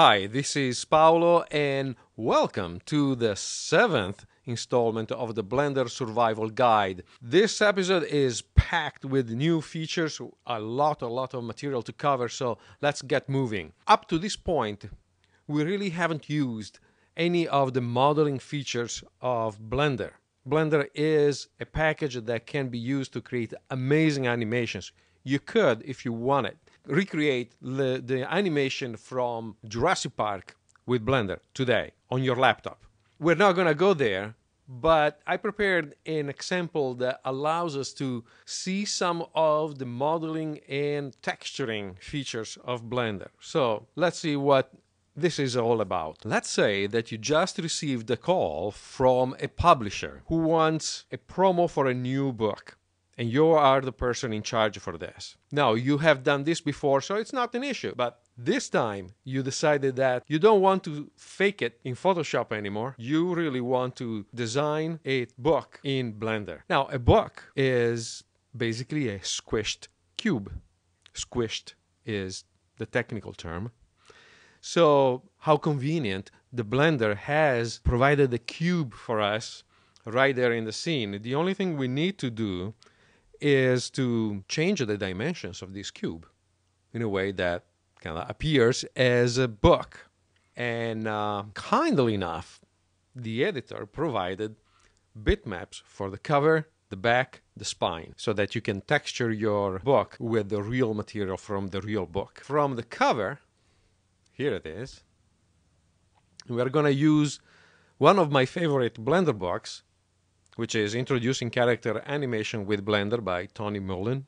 Hi, this is Paolo, and welcome to the seventh installment of the Blender Survival Guide. This episode is packed with new features, a lot of material to cover, so let's get moving. Up to this point, we really haven't used any of the modeling features of Blender. Blender is a package that can be used to create amazing animations. You could, if you wanted, recreate the animation from Jurassic Park with Blender today on your laptop. We're not going to go there, but I prepared an example that allows us to see some of the modeling and texturing features of Blender. So let's see what this is all about. Let's say that you just received a call from a publisher who wants a promo for a new book, and you are the person in charge for this. Now, you have done this before, so it's not an issue, but this time you decided that you don't want to fake it in Photoshop anymore. You really want to design a book in Blender. Now, a book is basically a squished cube. Squished is the technical term. So how convenient the Blender has provided the cube for us right there in the scene. The only thing we need to do is to change the dimensions of this cube in a way that kind of appears as a book. And kindly enough, the editor provided bitmaps for the cover, the back, the spine, so that you can texture your book with the real material from the real book. From the cover, here it is. We are going to use one of my favorite Blender books, which is Introducing Character Animation with Blender by Tony Mullen.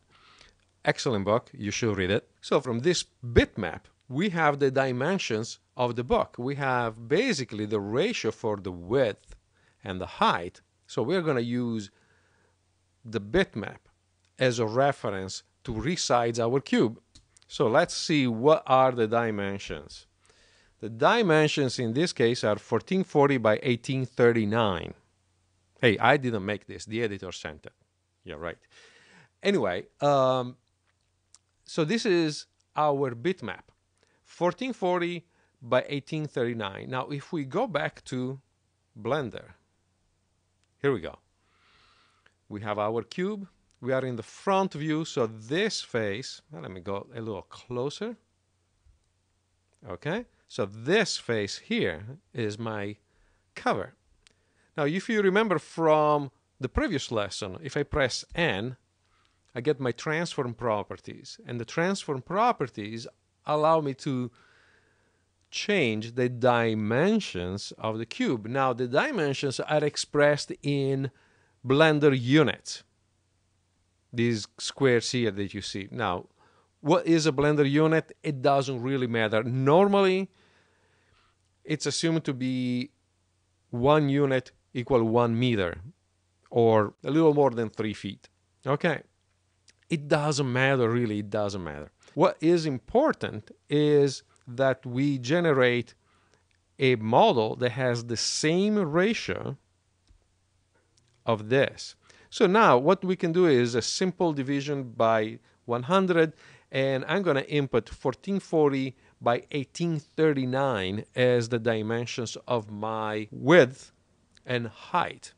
Excellent book. You should read it. So from this bitmap, we have the dimensions of the book. We have basically the ratio for the width and the height. So we're going to use the bitmap as a reference to resize our cube. So let's see what are the dimensions. The dimensions in this case are 1440 by 1839. Hey, I didn't make this. The editor sent it. Yeah, right. Anyway, so this is our bitmap, 1440 by 1839. Now, if we go back to Blender, here we go. We have our cube. We are in the front view, so this face, let me go a little closer. Okay, so this face here is my cover. Now, if you remember from the previous lesson, if I press N, I get my transform properties. And the transform properties allow me to change the dimensions of the cube. Now, the dimensions are expressed in Blender units. These squares here that you see. Now, what is a Blender unit? It doesn't really matter. Normally, it's assumed to be 1 unit equal 1 meter, or a little more than 3 feet. Okay, it doesn't matter, really, it doesn't matter. What is important is that we generate a model that has the same ratio of this. So now what we can do is a simple division by 100, and I'm going to input 1440 by 1839 as the dimensions of my width and height.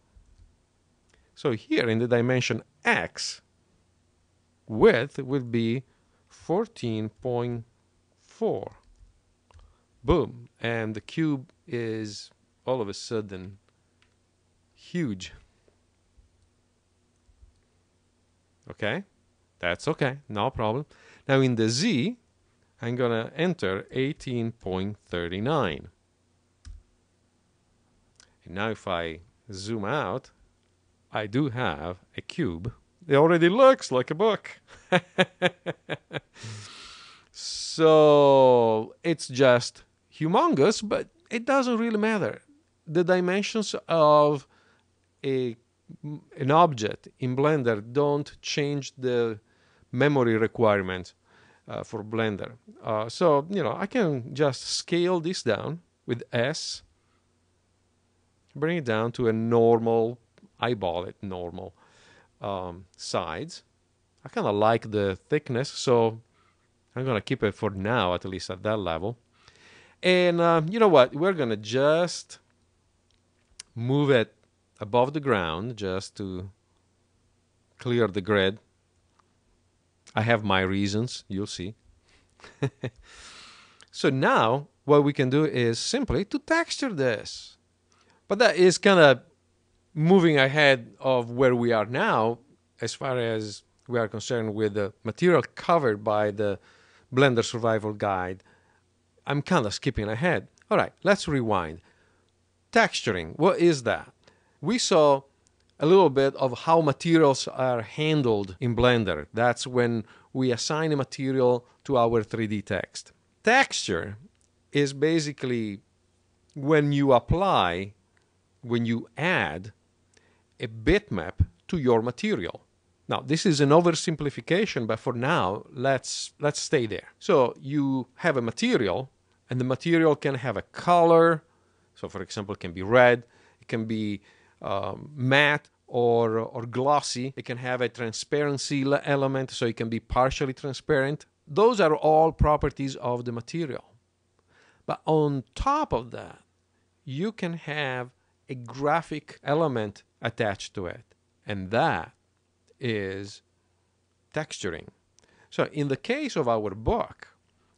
So here in the dimension X, width will be 14.4. Boom. And the cube is all of a sudden huge. Okay, that's okay, no problem. Now in the Z, I'm going to enter 18.39. And now if I zoom out, I do have a cube. It already looks like a book. So it's just humongous, but it doesn't really matter. The dimensions of an object in Blender don't change the memory requirement for Blender. So, I can just scale this down with S, bring it down to a normal, eyeball it, normal sides. I kind of like the thickness, so I'm going to keep it for now, at least at that level. And you know what? We're going to just move it above the ground just to clear the grid. I have my reasons, you'll see. So now what we can do is simply to texture this. But that is kind of moving ahead of where we are now as far as we are concerned with the material covered by the Blender Survival Guide. I'm kind of skipping ahead. All right, let's rewind. Texturing, what is that? We saw a little bit of how materials are handled in Blender. That's when we assign a material to our 3D text. Texture is basically when you add a bitmap to your material. Now, this is an oversimplification, but for now, let's stay there. So you have a material, and the material can have a color. So, for example, it can be red, it can be matte or glossy. It can have a transparency element, so it can be partially transparent. Those are all properties of the material. But on top of that, you can have a graphic element attached to it, and that is texturing. So in the case of our book,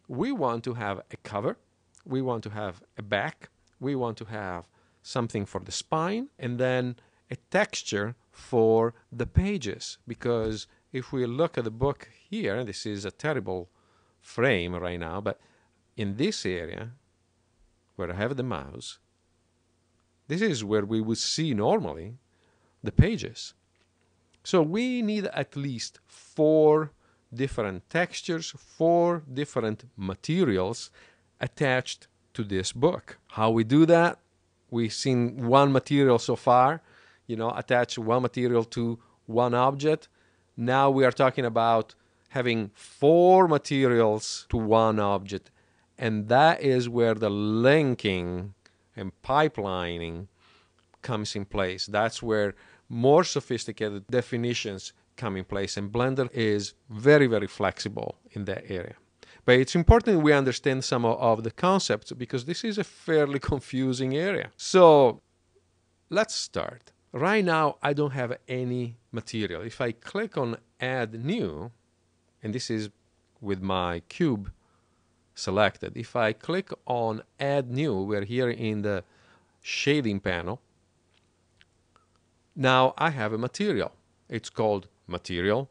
we want to have a cover, we want to have a back, we want to have something for the spine, and then a texture for the pages. Because if we look at the book here, this is a terrible frame right now, but in this area where I have the mouse, this is where we would see normally the pages. So we need at least 4 different textures, 4 different materials attached to this book. How we do that? We've seen one material so far, attach one material to one object. Now we are talking about having 4 materials to one object. And that is where the linking and pipelining comes in place. That's where more sophisticated definitions come in place. And Blender is very, very flexible in that area. But it's important we understand some of the concepts because this is a fairly confusing area. So let's start. Right now, I don't have any material. If I click on Add New, and this is with my cube selected. If I click on Add New, we're here in the shading panel. Now I have a material. It's called Material.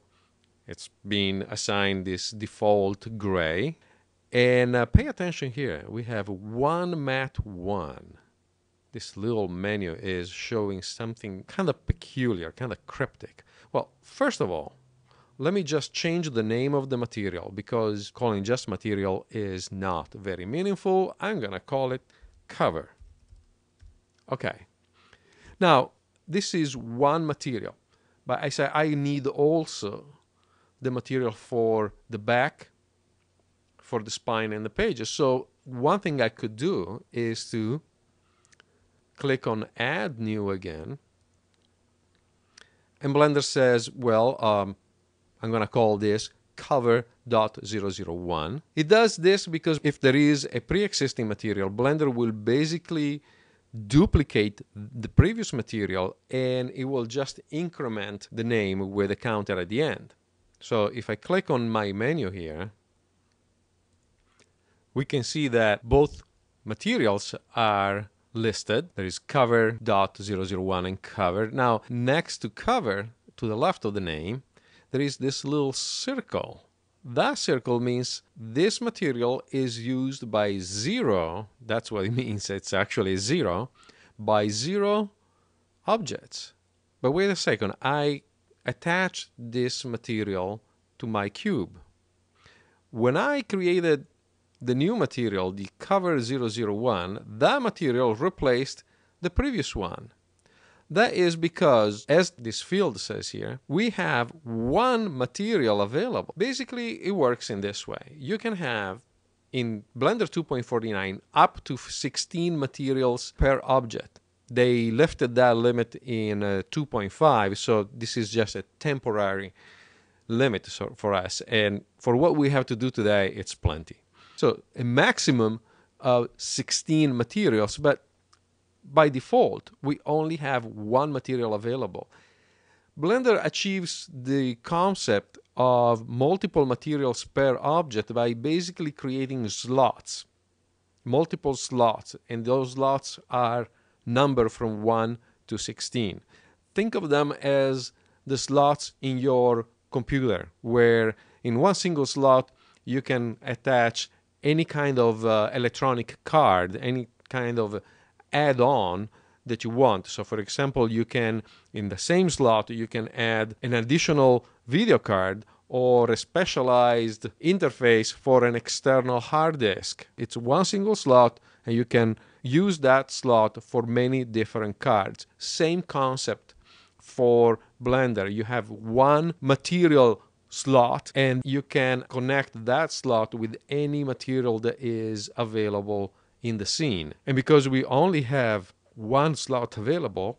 It's been assigned this default gray. And pay attention here. We have one matte one. This little menu is showing something kind of peculiar, kind of cryptic. Well, first of all, let me just change the name of the material because calling just material is not very meaningful. I'm going to call it cover. Okay. Now, this is one material, but I say I need also the material for the back, for the spine and the pages. So one thing I could do is to click on Add New again. And Blender says, well, I'm going to call this cover.001. It does this because if there is a pre-existing material, Blender will basically duplicate the previous material and it will just increment the name with a counter at the end. So if I click on my menu here, we can see that both materials are listed. There is cover.001 and cover. Now, next to cover, to the left of the name, there is this little circle. That circle means this material is used by 0. That's what it means. It's actually 0 by 0 objects. But wait a second. I attached this material to my cube. When I created the new material, the cover 001, that material replaced the previous one. That is because, as this field says here, we have one material available. Basically, it works in this way. You can have, in Blender 2.49, up to 16 materials per object. They lifted that limit in 2.5, so this is just a temporary limit for us. And for what we have to do today, it's plenty. So a maximum of 16 materials, but by default, we only have one material available. Blender achieves the concept of multiple materials per object by basically creating slots, multiple slots, and those slots are numbered from 1 to 16. Think of them as the slots in your computer, where in one single slot you can attach any kind of electronic card, any kind of add-on that you want. So for example, you can, in the same slot, you can add an additional video card or a specialized interface for an external hard disk. It's one single slot, and you can use that slot for many different cards. Same concept for Blender. You have one material slot, and you can connect that slot with any material that is available in the scene. And because we only have one slot available,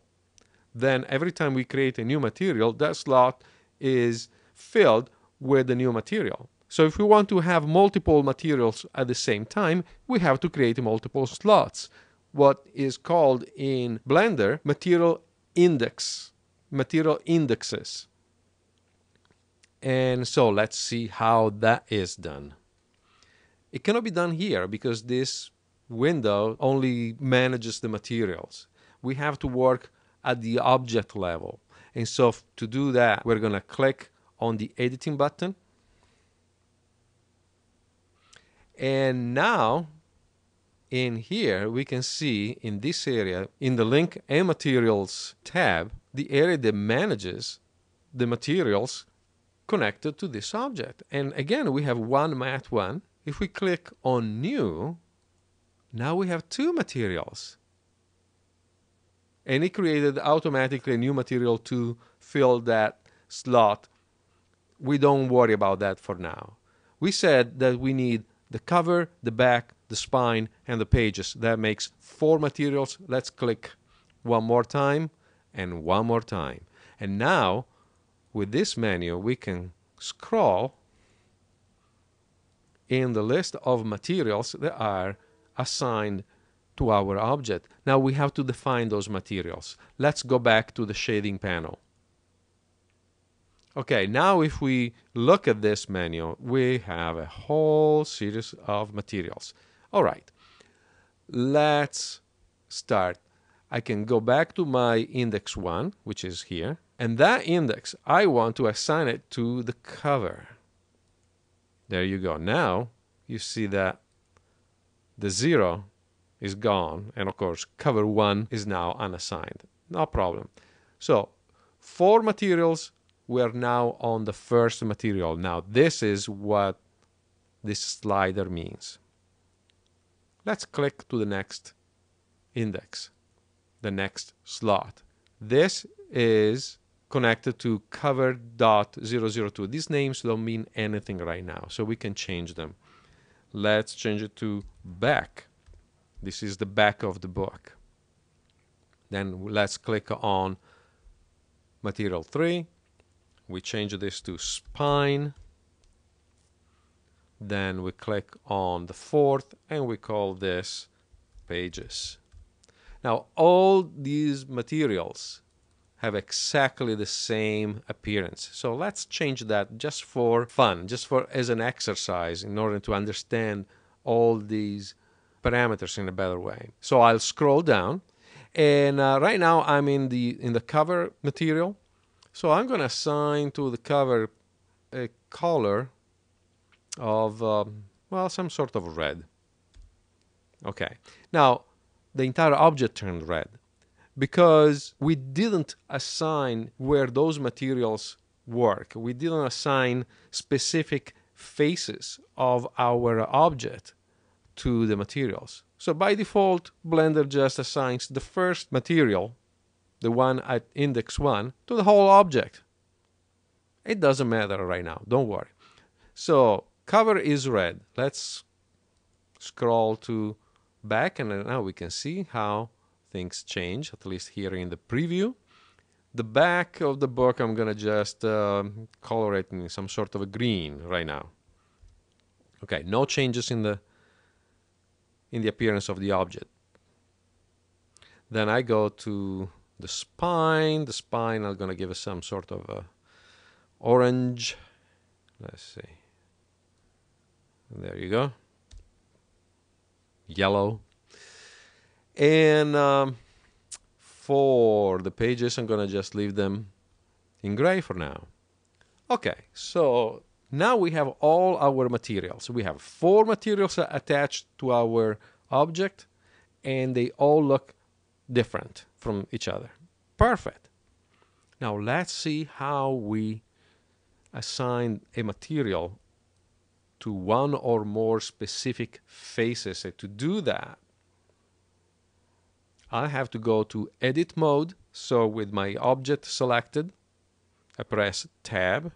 then every time we create a new material, that slot is filled with the new material. So if we want to have multiple materials at the same time, we have to create multiple slots. What is called in Blender material index, material indexes. And so let's see how that is done. It cannot be done here because this window only manages the materials. We have to work at the object level. And so to do that, we're going to click on the editing button. And now in here, we can see in this area, in the link and materials tab, the area that manages the materials connected to this object. And again, we have one mat one. If we click on new, now we have two materials. And it created automatically a new material to fill that slot. We don't worry about that for now. We said that we need the cover, the back, the spine, and the pages. That makes 4 materials. Let's click one more time and one more time. And now, with this menu, we can scroll in the list of materials that are assigned to our object. Now we have to define those materials. Let's go back to the shading panel. Okay, now if we look at this menu, we have a whole series of materials. All right, let's start. I can go back to my index 1, which is here, and that index, I want to assign it to the cover. There you go. Now you see that the 0 is gone, and of course cover 1 is now unassigned. No problem. So 4 materials, we're now on the first material. Now this is what this slider means. Let's click to the next index, the next slot. This is connected to cover.002. These names don't mean anything right now, so we can change them. Let's change it to back. This is the back of the book. Then let's click on material 3. We change this to spine. Then we click on the 4th and we call this pages. Now all these materials have exactly the same appearance. So let's change that just for fun, just for as an exercise in order to understand all these parameters in a better way. So I'll scroll down, and right now I'm in the cover material. So I'm going to assign to the cover a color of well, some sort of red. Okay. Now the entire object turned red because we didn't assign where those materials work. We didn't assign specific faces of our object to the materials. So by default, Blender just assigns the first material, the one at index 1, to the whole object. It doesn't matter right now, don't worry. So cover is red. Let's scroll to back, and now we can see how things change, at least here in the preview. The back of the book, I'm going to just color it in some sort of a green right now. Okay, no changes in the in the appearance of the object. Then I go to the spine. The spine, I'm going to give it some sort of a orange. Let's see. There you go. Yellow. And for the pages, I'm going to just leave them in gray for now. Okay, so now we have all our materials. We have 4 materials attached to our object, and they all look different from each other. Perfect. Now let's see how we assign a material to one or more specific faces. And to do that, I have to go to edit mode. So with my object selected, I press tab.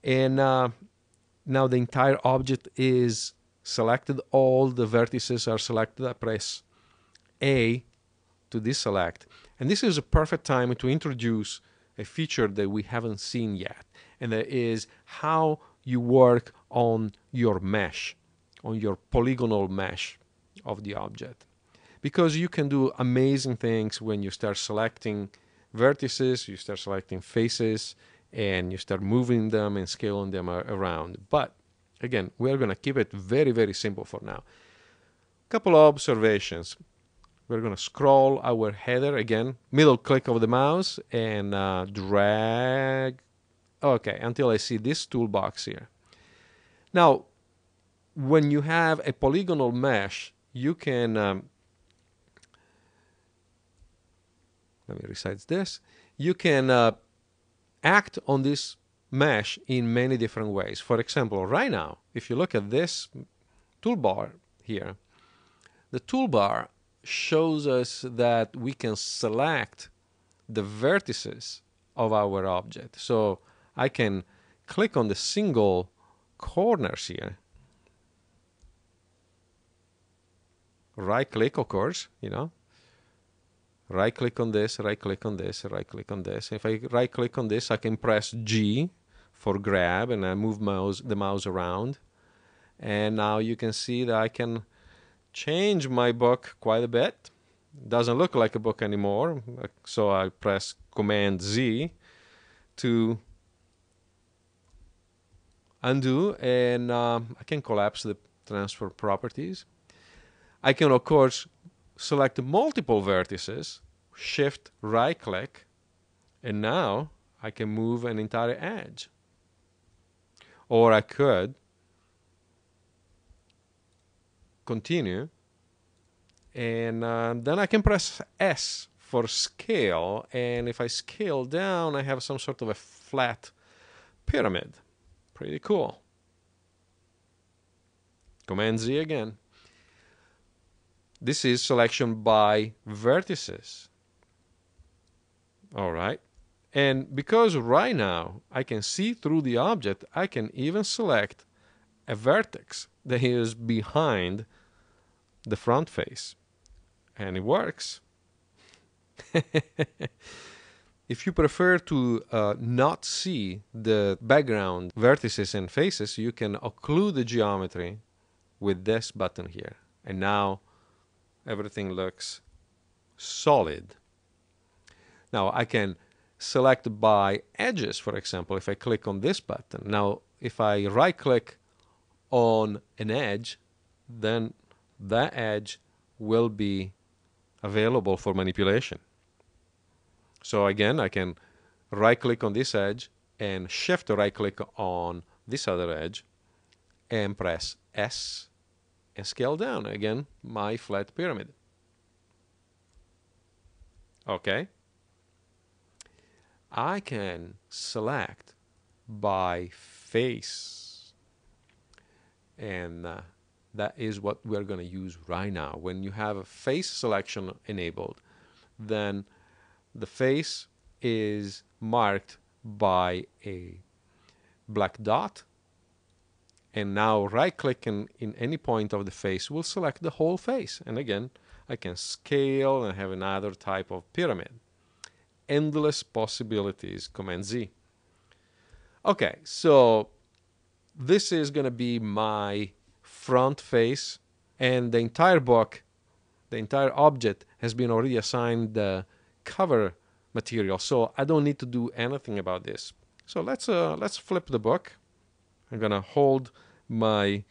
And now the entire object is selected. All the vertices are selected. I press A to deselect. And this is a perfect time to introduce a feature that we haven't seen yet. And that is how you work on your mesh, on your polygonal mesh of the object. Because you can do amazing things when you start selecting vertices, you start selecting faces, and you start moving them and scaling them around. But again, we're going to keep it very, very simple for now. Couple of observations. We're going to scroll our header again, middle click of the mouse, and drag, okay, until I see this toolbox here. Now, when you have a polygonal mesh, you can, let me resize this, you can act on this mesh in many different ways. For example, right now, if you look at this toolbar here, the toolbar shows us that we can select the vertices of our object. So I can click on the single corners here. Right click, of course, you know. Right click on this, right click on this, right click on this. If I right click on this, I can press G for grab, and I move the mouse around. And now you can see that I can change my book quite a bit. Doesn't look like a book anymore. So I press Command Z to undo, and I can collapse the transfer properties. I can, of course, select multiple vertices, shift right click, and now I can move an entire edge. Or I could continue, and then I can press S for scale, and if I scale down, I have some sort of a flat pyramid. Pretty cool. Command Z again. This is selection by vertices. All right. And because right now I can see through the object, I can even select a vertex that is behind the front face. And it works. If you prefer to not see the background vertices and faces, you can occlude the geometry with this button here. And now everything looks solid. Now I can select by edges, for example, if I click on this button. Now if I right click on an edge, then that edge will be available for manipulation. So again, I can right click on this edge and shift right click on this other edge and press S and scale down again my flat pyramid. Okay. I can select by face, and that is what we're going to use right now. When you have a face selection enabled, then the face is marked by a black dot, and now right-clicking in any point of the face will select the whole face. And again, I can scale and have another type of pyramid. Endless possibilities, Command Z. Okay, so this is going to be my front face, and the entire book, the entire object has been already assigned the cover material, so I don't need to do anything about this. So let's flip the book. I'm gonna hold my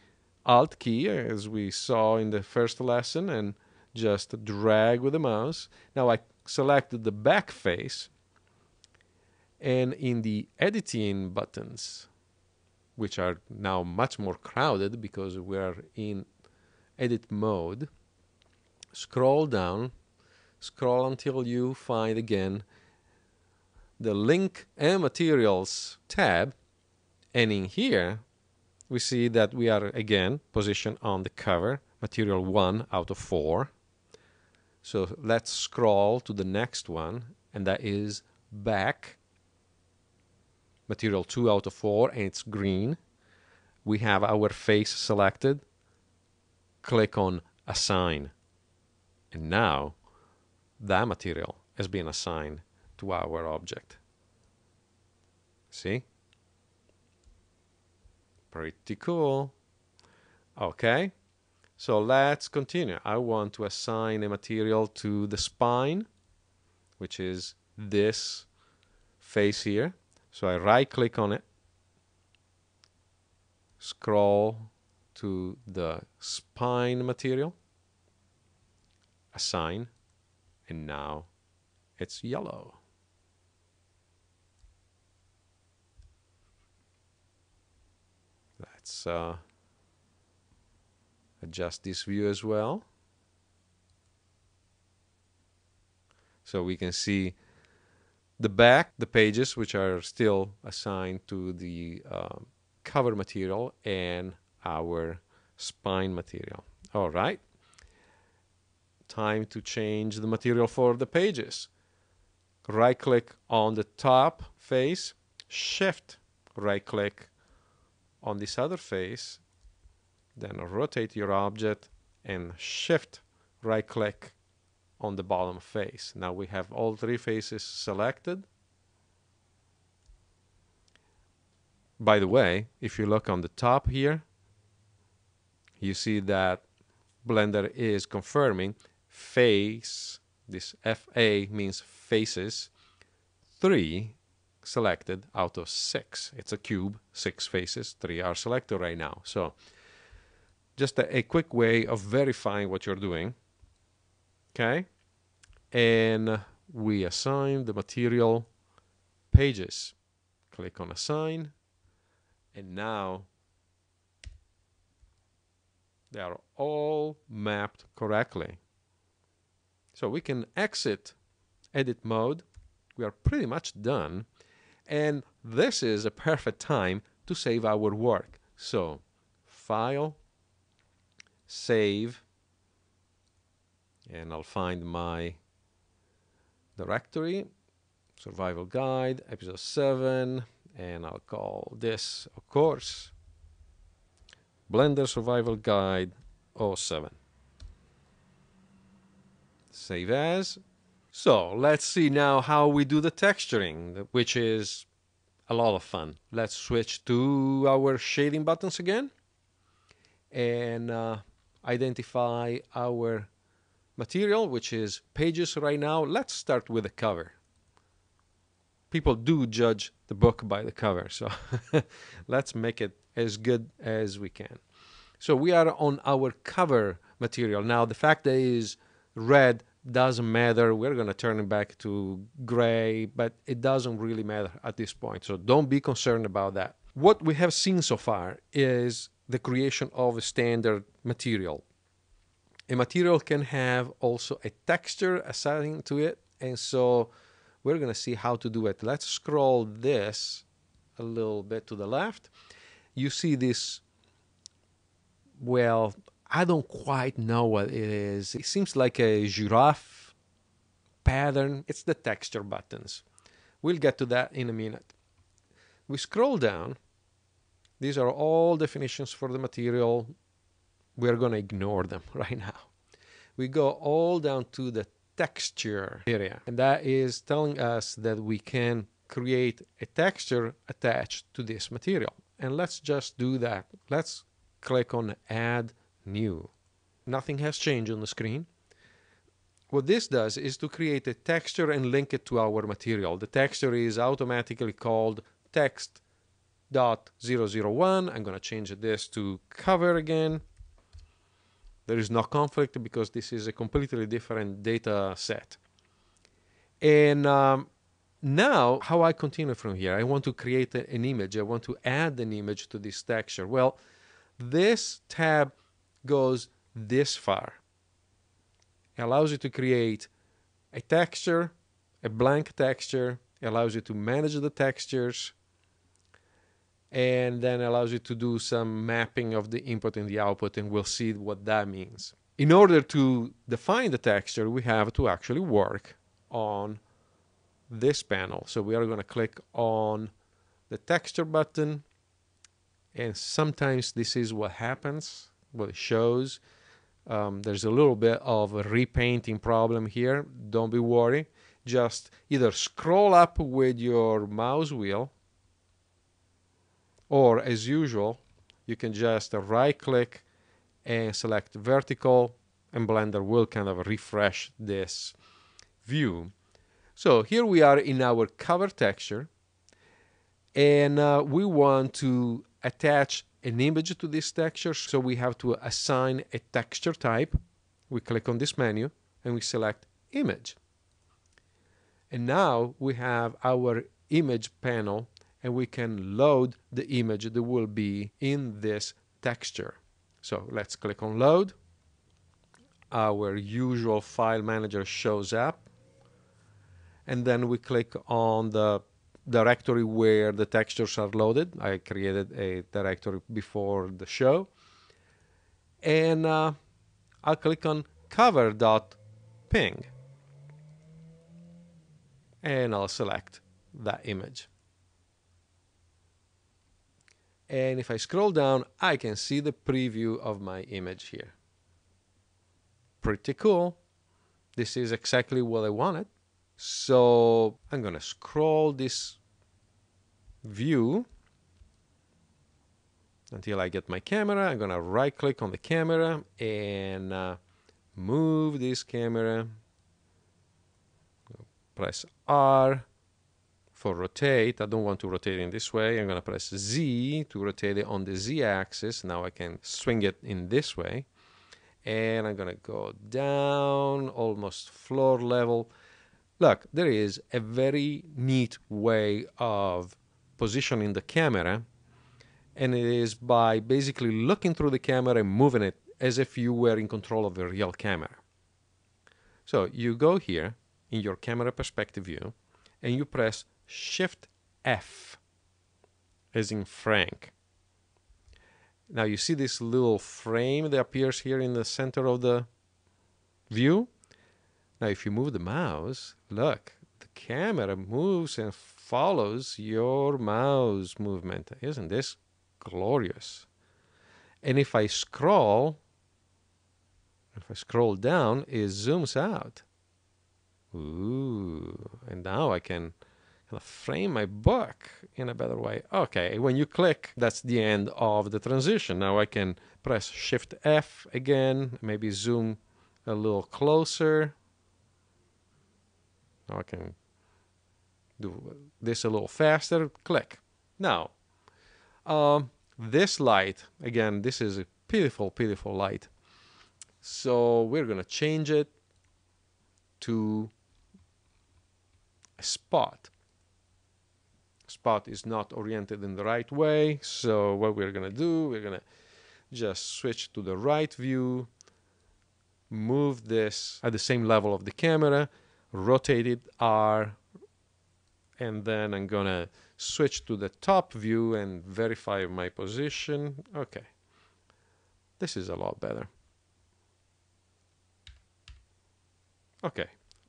Alt key as we saw in the first lesson and just drag with the mouse. Now I selected the back face, and in the editing buttons, which are now much more crowded because we're in edit mode, scroll down, scroll until you find again the link and materials tab, and in here we see that we are again positioned on the cover, material 1 out of 4. So let's scroll to the next one, and that is back, material 2 out of 4, and it's green. We have our face selected. Click on assign, and now that material has been assigned to our object. See? Pretty cool. Okay, so let's continue. I want to assign a material to the spine, which is this face here. So I right click on it, scroll to the spine material, assign, and now it's yellow. Let's adjust this view as well. So we can see the back, the pages, which are still assigned to the cover material, and our spine material. All right. Time to change the material for the pages. Right click on the top face, shift right click on this other face, then rotate your object and shift right click on the bottom face. Now we have all three faces selected. By the way, if you look on the top here, you see that Blender is confirming face, this FA means faces, 3 selected out of 6. It's a cube, 6 faces, 3 are selected right now. So just a quick way of verifying what you're doing. Okay, and we assign the material pages. Click on assign, and now they are all mapped correctly. So we can exit edit mode. We are pretty much done, and this is a perfect time to save our work. So file, save, and I'll find my directory, survival guide, episode 7, and I'll call this, of course, Blender Survival Guide 07. Save as. So let's see now how we do the texturing, which is a lot of fun. Let's switch to our shading buttons again and identify our material, which is pages right now. Let's start with the cover. People do judge the book by the cover, so let's make it as good as we can. So we are on our cover material. Now the fact that it is red doesn't matter. We're going to turn it back to gray, but it doesn't really matter at this point. So don't be concerned about that. What we have seen so far is the creation of a standard material. A material can have also a texture assigned to it, and so we're going to see how to do it. Let's scroll this a little bit to the left. You see this, well, I don't quite know what it is. It seems like a giraffe pattern. It's the texture buttons. We'll get to that in a minute. We scroll down. These are all definitions for the material. We're going to ignore them right now. We go all down to the texture area, and that is telling us that we can create a texture attached to this material. And let's just do that. Let's click on Add New. Nothing has changed on the screen. What this does is to create a texture and link it to our material. The texture is automatically called text.001. I'm going to change this to cover again. There is no conflict because this is a completely different data set. And now, how I continue from here, I want to create an image. I want to add an image to this texture. Well, this tab goes this far. It allows you to create a texture, a blank texture. It allows you to manage the textures, and then allows you to do some mapping of the input and the output, and we'll see what that means. In order to define the texture, we have to actually work on this panel. So we are going to click on the texture button, and sometimes this is what happens, what it shows. There's a little bit of a repainting problem here. Don't be worried. Just either scroll up with your mouse wheel, or as usual, you can just right click and select vertical, and Blender will kind of refresh this view. So here we are in our cover texture, and we want to attach an image to this texture, so we have to assign a texture type. We click on this menu and we select image. And now we have our image panel, and we can load the image that will be in this texture. So let's click on load. Our usual file manager shows up, and then we click on the directory where the textures are loaded. I created a directory before the show, and I'll click on cover.ping, and I'll select that image. And if I scroll down, I can see the preview of my image here. Pretty cool. This is exactly what I wanted. So I'm going to scroll this view until I get my camera. I'm going to right click on the camera and move this camera. Press R for rotate. I don't want to rotate in this way. I'm going to press Z to rotate it on the Z axis. Now I can swing it in this way. And I'm going to go down almost floor level. Look, there is a very neat way of positioning the camera, and it is by basically looking through the camera and moving it as if you were in control of a real camera. So you go here in your camera perspective view, and you press Shift F, as in Frank. Now you see this little frame that appears here in the center of the view. Now if you move the mouse, look, the camera moves and follows your mouse movement. Isn't this glorious? And if I scroll down, it zooms out. Ooh, and now I can kind of frame my book in a better way. Okay, when you click, that's the end of the transition. Now I can press Shift F again, maybe zoom a little closer. Now I can do this a little faster. Click. Now, this light, again, this is a beautiful, beautiful light. So we're going to change it to a spot. Spot is not oriented in the right way. So what we're going to do, we're going to just switch to the right view, move this at the same level of the camera, rotate it R, and then I'm going to switch to the top view and verify my position. Okay. This is a lot better. Okay.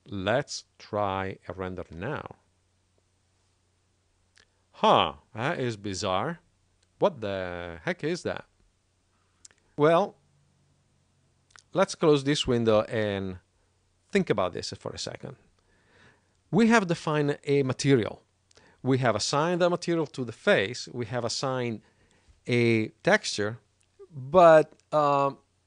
Let's try a render now. Huh, that is bizarre. What the heck is that? Well, let's close this window and think about this for a second. We have defined a material. We have assigned a material to the face. We have assigned a texture, But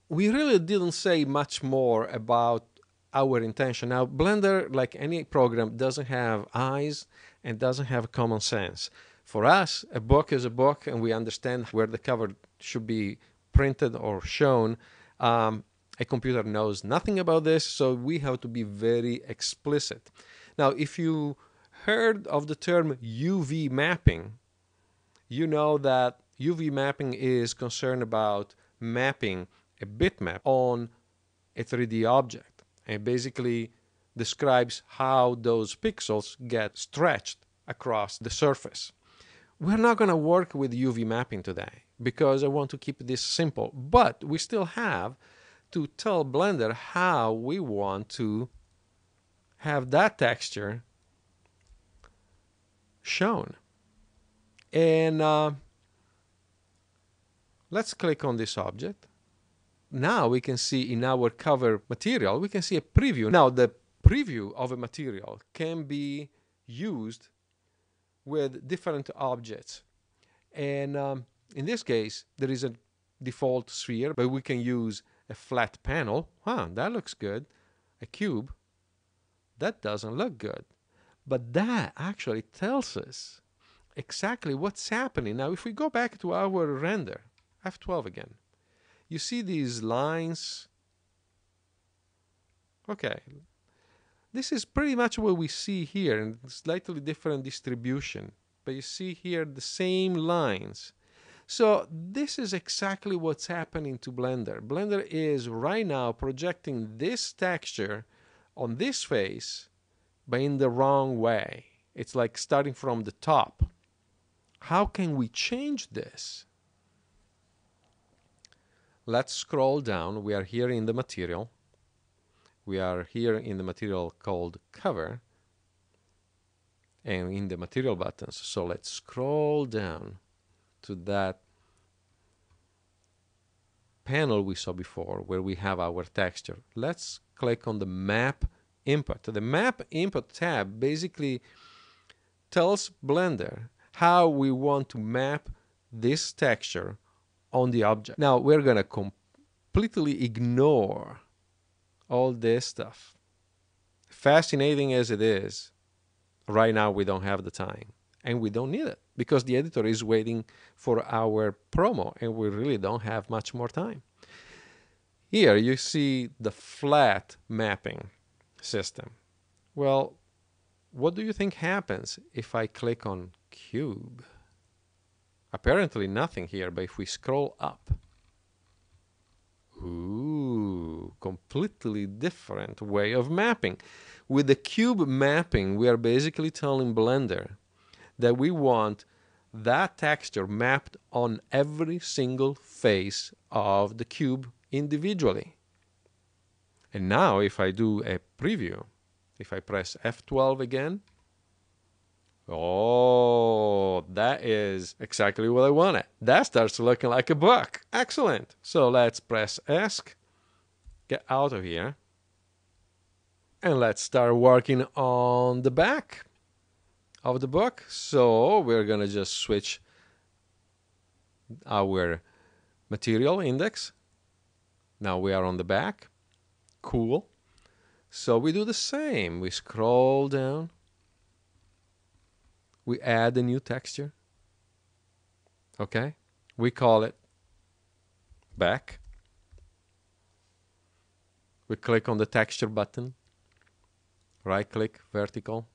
we really didn't say much more about our intention. Now, Blender, like any program, doesn't have eyes and doesn't have common sense. For us, a book is a book, and we understand where the cover should be printed or shown. A computer knows nothing about this, so we have to be very explicit. Now, if you heard of the term UV mapping, you know that UV mapping is concerned about mapping a bitmap on a 3D object, and basically describes how those pixels get stretched across the surface. We're not going to work with UV mapping today because I want to keep this simple, but we still have to tell Blender how we want to have that texture shown. And let's click on this object. Now we can see in our cover material, we can see a preview. Now the preview of a material can be used with different objects. And in this case, there is a default sphere, but we can use a flat panel. That looks good. A cube. That doesn't look good. But that actually tells us exactly what's happening. Now, if we go back to our render, F12 again, you see these lines. Okay. This is pretty much what we see here, in slightly different distribution. But you see here the same lines. So this is exactly what's happening to Blender. Blender is right now projecting this texture on this face, but in the wrong way. It's like starting from the top. How can we change this? Let's scroll down. We are here in the material. We are here in the material called cover and in the material buttons. So let's scroll down to that panel we saw before where we have our texture. Let's click on the map input. The map input tab basically tells Blender how we want to map this texture on the object. Now we're going to completely ignore all this stuff. Fascinating as it is, right now we don't have the time and we don't need it because the editor is waiting for our promo and we really don't have much more time. Here you see the flat mapping system. Well, what do you think happens if I click on cube? Apparently nothing here, but if we scroll up, ooh, completely different way of mapping. With the cube mapping, we are basically telling Blender that we want that texture mapped on every single face of the cube individually. And now if I do a preview, if I press F12 again, oh, that is exactly what I wanted. That starts looking like a book. Excellent. So let's press ESC, get out of here, and let's start working on the back of the book. So we're going to just switch our material index. Now we are on the back. Cool. So we do the same. We scroll down. We add a new texture. Okay? We call it back. We click on the texture button. Right click, vertical.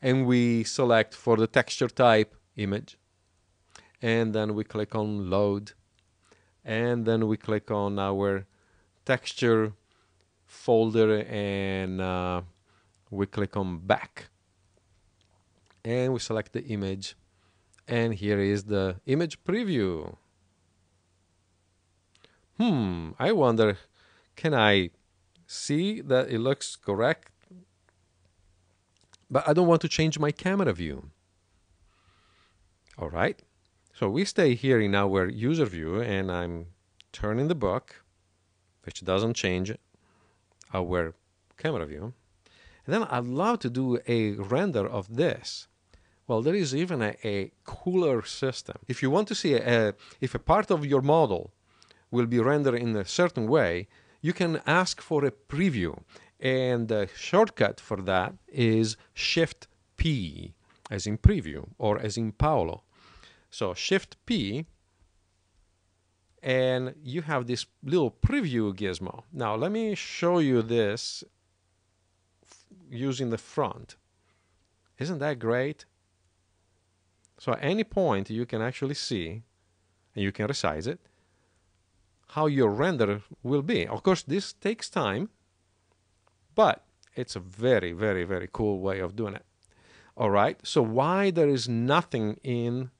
And we select for the texture type image. And then we click on load. And then we click on our texture folder and we click on back. And we select the image. And here is the image preview. I wonder, can I see that it looks correct? But I don't want to change my camera view. All right. So we stay here in our user view and I'm turning the book, which doesn't change our camera view. And then I'd love to do a render of this. Well, there is even a cooler system. If you want to see if a part of your model will be rendered in a certain way, you can ask for a preview. And the shortcut for that is Shift P, as in preview, or as in Paolo. So Shift P, and you have this little preview gizmo. Now let me show you this using the front. Isn't that great? So at any point you can actually see, and you can resize it, how your render will be. Of course, this takes time, but it's a very, very, very cool way of doing it. All right, so why there is nothing in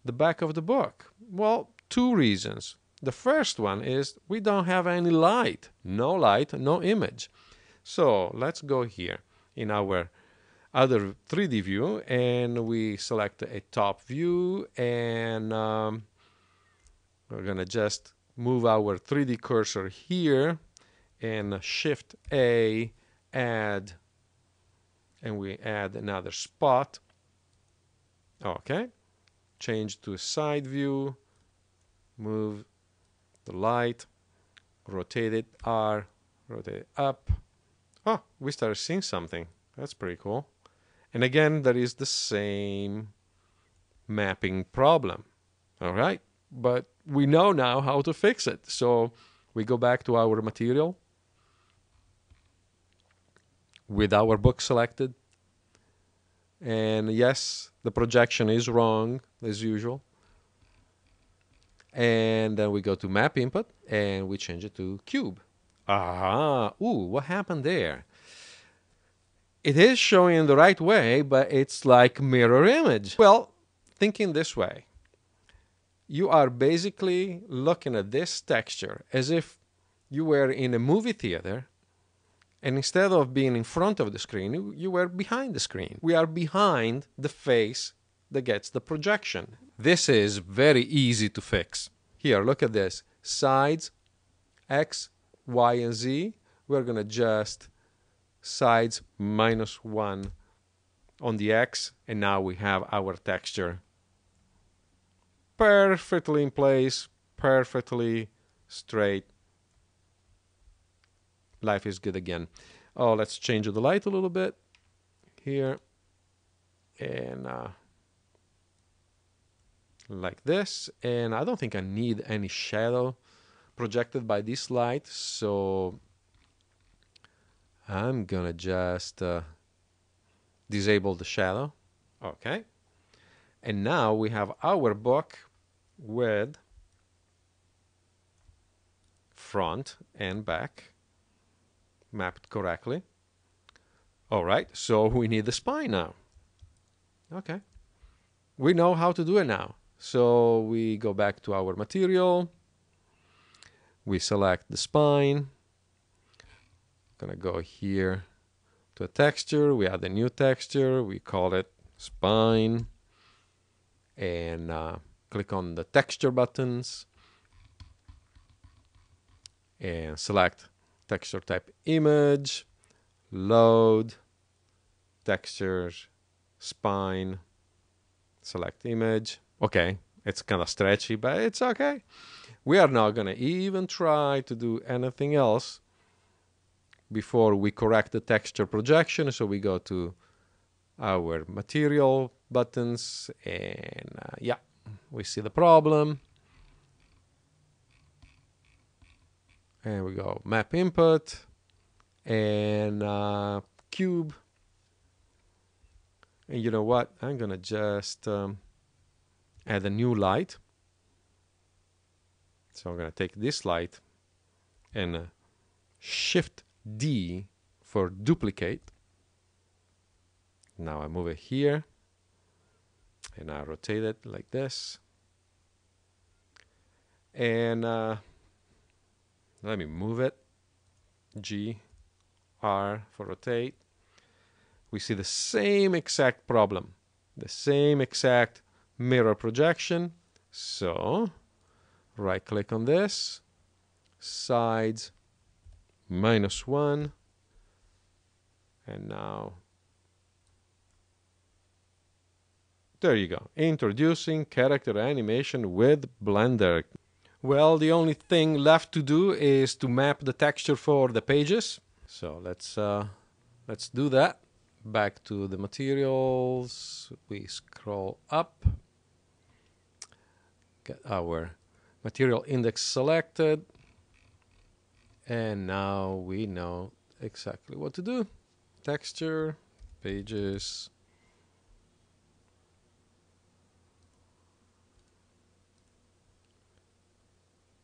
the back of the book? Well, two reasons. The first one is we don't have any light. No light, no image. So let's go here in our other 3D view, and we select a top view, and we're gonna just move our 3D cursor here and Shift A, add, and we add another spot. Okay, change to side view, move the light, rotate it R, rotate it up. Oh, we started seeing something. That's pretty cool. And again, there is the same mapping problem. All right, but we know now how to fix it. So we go back to our material with our book selected. And yes, the projection is wrong as usual. And then we go to map input and we change it to cube. Ah, ooh, what happened there? It is showing in the right way, but it's like mirror image. Well, thinking this way, you are basically looking at this texture as if you were in a movie theater, and instead of being in front of the screen, you were behind the screen. We are behind the face that gets the projection. This is very easy to fix. Here, look at this. Sides, X, Y, and Z. We're going to just sides -1 on the X, and now we have our texture perfectly in place, perfectly straight. Life is good again. Oh, let's change the light a little bit here, and like this. And I don't think I need any shadow projected by this light, so I'm gonna just disable the shadow. Okay, and now we have our book with front and back mapped correctly. All right, so we need the spine now. Okay, we know how to do it now. So we go back to our material, we select the spine, gonna go here to a texture, we add a new texture, we call it spine, and click on the texture buttons and select texture type image, load, textures, spine, select image. Okay, it's kind of stretchy, but it's okay. We are not gonna even try to do anything else before we correct the texture projection. So we go to our material buttons, and yeah, we see the problem. And we go map input and cube. And you know what? I'm gonna just add a new light. So I'm gonna take this light and Shift D for duplicate. Now I move it here and I rotate it like this. And let me move it. G, R for rotate. We see the same exact problem, the same exact mirror projection. So right click on this, sides -1, and now there you go. Introducing character animation with Blender. Well, the only thing left to do is to map the texture for the pages. So let's do that. Back to the materials, we scroll up, get our material index selected, and now we know exactly what to do. Texture, pages,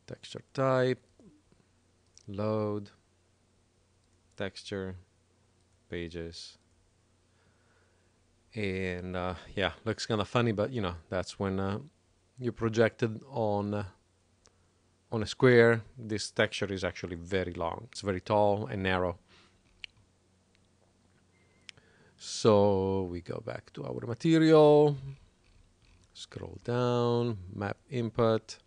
texture type, load, texture, pages. And yeah, looks kind of funny, but you know, that's when you projected on a square. This texture is actually very long. It's very tall and narrow. So we go back to our material, scroll down, map input,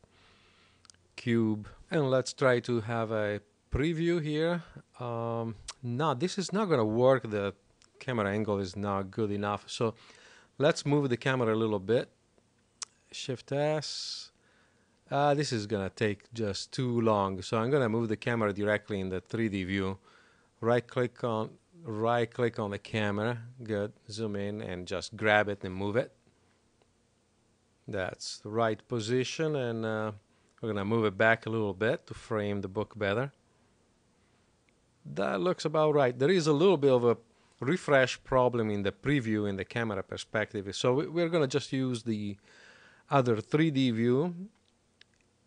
cube, and let's try to have a preview here. No, this is not going to work. The camera angle is not good enough. So let's move the camera a little bit. Shift S. This is going to take just too long. So I'm going to move the camera directly in the 3D view. Right click on the camera. Good. Zoom in and just grab it and move it. That's the right position, and we're going to move it back a little bit to frame the book better. That looks about right. There is a little bit of a refresh problem in the preview in the camera perspective. So we're going to just use the other 3D view,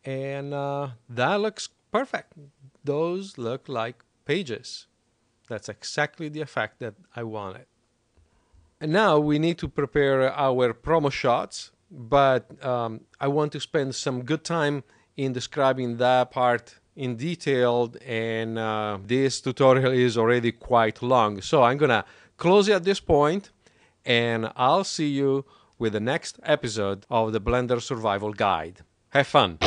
and that looks perfect. Those look like pages. That's exactly the effect that I wanted. And now we need to prepare our promo shots, but I want to spend some good time in describing that part in detail, and this tutorial is already quite long. So I'm gonna close it at this point, and I'll see you with the next episode of the Blender Survival Guide. Have fun!